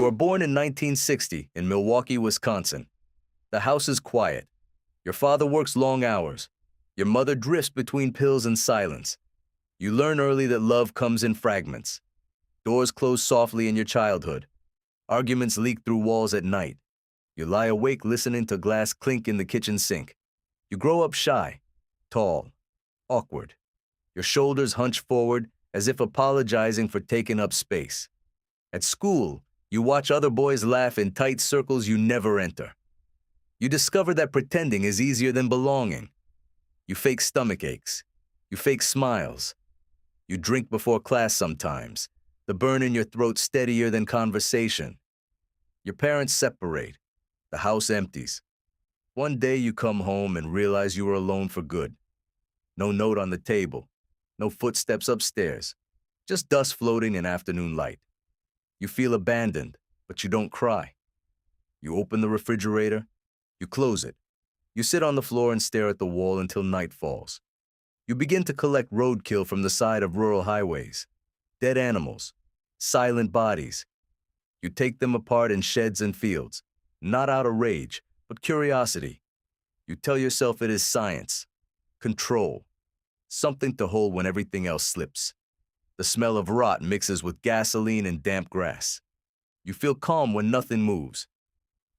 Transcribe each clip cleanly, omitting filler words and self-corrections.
You are born in 1960 in Milwaukee, Wisconsin. The house is quiet. Your father works long hours. Your mother drifts between pills and silence. You learn early that love comes in fragments. Doors close softly in your childhood. Arguments leak through walls at night. You lie awake listening to glass clink in the kitchen sink. You grow up shy, tall, awkward. Your shoulders hunch forward as if apologizing for taking up space. At school, you watch other boys laugh in tight circles you never enter. You discover that pretending is easier than belonging. You fake stomach aches. You fake smiles. You drink before class sometimes, the burn in your throat steadier than conversation. Your parents separate. The house empties. One day you come home and realize you are alone for good. No note on the table. No footsteps upstairs. Just dust floating in afternoon light. You feel abandoned, but you don't cry. You open the refrigerator. You close it. You sit on the floor and stare at the wall until night falls. You begin to collect roadkill from the side of rural highways. Dead animals. Silent bodies. You take them apart in sheds and fields, not out of rage, but curiosity. You tell yourself it is science, control, something to hold when everything else slips. The smell of rot mixes with gasoline and damp grass. You feel calm when nothing moves.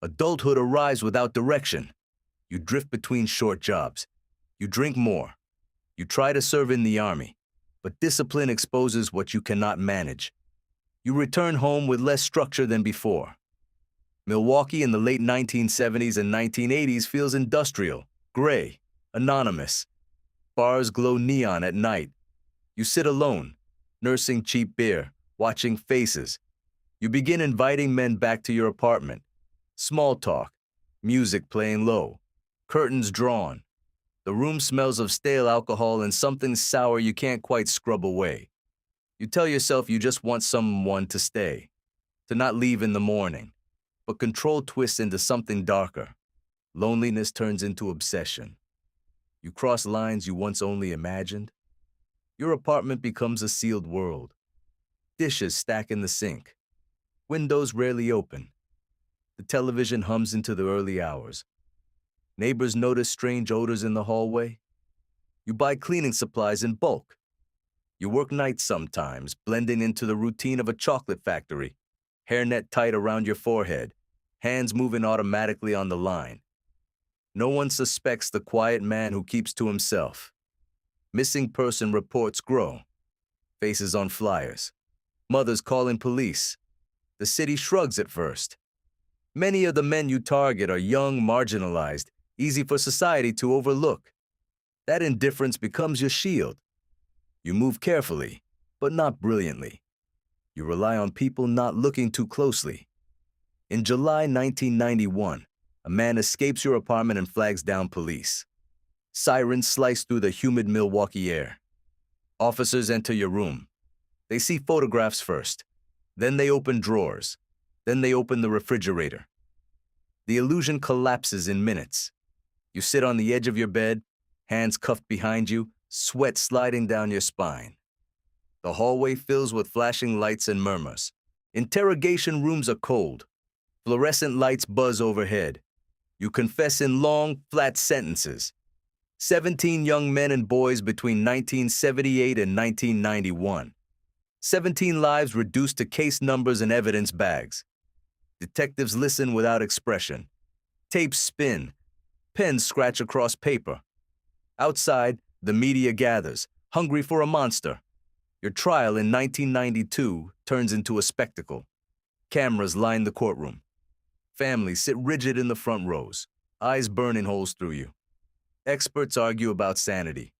Adulthood arrives without direction. You drift between short jobs. You drink more. You try to serve in the army, but discipline exposes what you cannot manage. You return home with less structure than before. Milwaukee in the late 1970s and 1980s feels industrial, gray, anonymous. Bars glow neon at night. You sit alone, nursing cheap beer, watching faces. You begin inviting men back to your apartment. Small talk, music playing low, curtains drawn. The room smells of stale alcohol and something sour you can't quite scrub away. You tell yourself you just want someone to stay, to not leave in the morning. But control twists into something darker. Loneliness turns into obsession. You cross lines you once only imagined. Your apartment becomes a sealed world. Dishes stack in the sink. Windows rarely open. The television hums into the early hours. Neighbors notice strange odors in the hallway. You buy cleaning supplies in bulk. You work nights sometimes, blending into the routine of a chocolate factory. Hairnet tight around your forehead, hands moving automatically on the line. No one suspects the quiet man who keeps to himself. Missing person reports grow. Faces on flyers. Mothers calling police. The city shrugs at first. Many of the men you target are young, marginalized, easy for society to overlook. That indifference becomes your shield. You move carefully, but not brilliantly. You rely on people not looking too closely. In July 1991, a man escapes your apartment and flags down police. Sirens slice through the humid Milwaukee air. Officers enter your room. They see photographs first. Then they open drawers. Then they open the refrigerator. The illusion collapses in minutes. You sit on the edge of your bed, hands cuffed behind you, sweat sliding down your spine. The hallway fills with flashing lights and murmurs. Interrogation rooms are cold. Fluorescent lights buzz overhead. You confess in long, flat sentences. 17 young men and boys between 1978 and 1991. 17 lives reduced to case numbers and evidence bags. Detectives listen without expression. Tapes spin. Pens scratch across paper. Outside, the media gathers, hungry for a monster. Your trial in 1992 turns into a spectacle. Cameras line the courtroom. Families sit rigid in the front rows, eyes burning holes through you. Experts argue about sanity.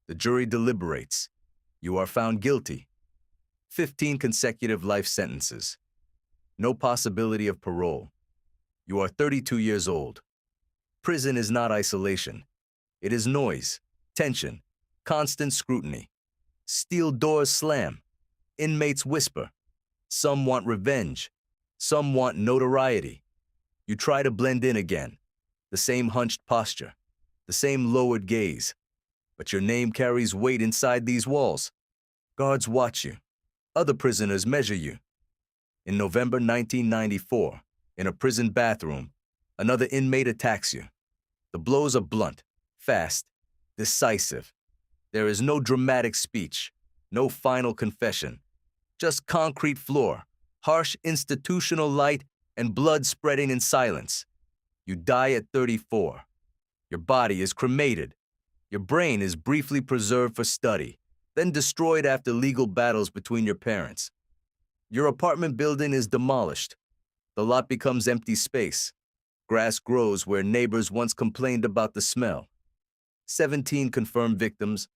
The jury deliberates. You are found guilty. 15 consecutive life sentences. No possibility of parole. You are 32 years old. Prison is not isolation. It is noise, tension, constant scrutiny. Steel doors slam. Inmates whisper. Some want revenge. Some want notoriety. You try to blend in again. The same hunched posture. The same lowered gaze. But your name carries weight inside these walls. Guards watch you. Other prisoners measure you. In November 1994, in a prison bathroom, another inmate attacks you. The blows are blunt, fast, decisive. There is no dramatic speech, no final confession, just concrete floor, harsh institutional light, and blood spreading in silence. You die at 34. Your body is cremated. Your brain is briefly preserved for study, then destroyed after legal battles between your parents. Your apartment building is demolished. The lot becomes empty space. Grass grows where neighbors once complained about the smell. 17 confirmed victims,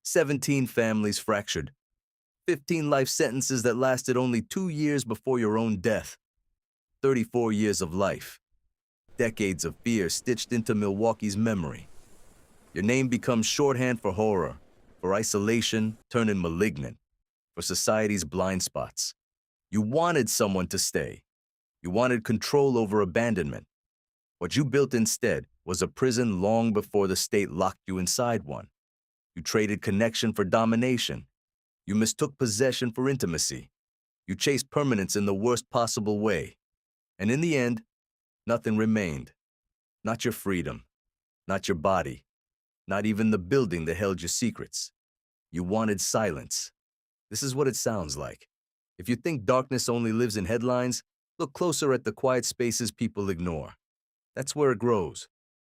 17 families fractured, 15 life sentences that lasted only 2 years before your own death, 34 years of life, decades of fear stitched into Milwaukee's memory. Your name becomes shorthand for horror, for isolation turning malignant, for society's blind spots. You wanted someone to stay. You wanted control over abandonment. What you built instead was a prison long before the state locked you inside one. You traded connection for domination. You mistook possession for intimacy. You chased permanence in the worst possible way. And in the end, nothing remained. Not your freedom, not your body, not even the building that held your secrets. You wanted silence. This is what it sounds like. If you think darkness only lives in headlines, look closer at the quiet spaces people ignore. That's where it grows.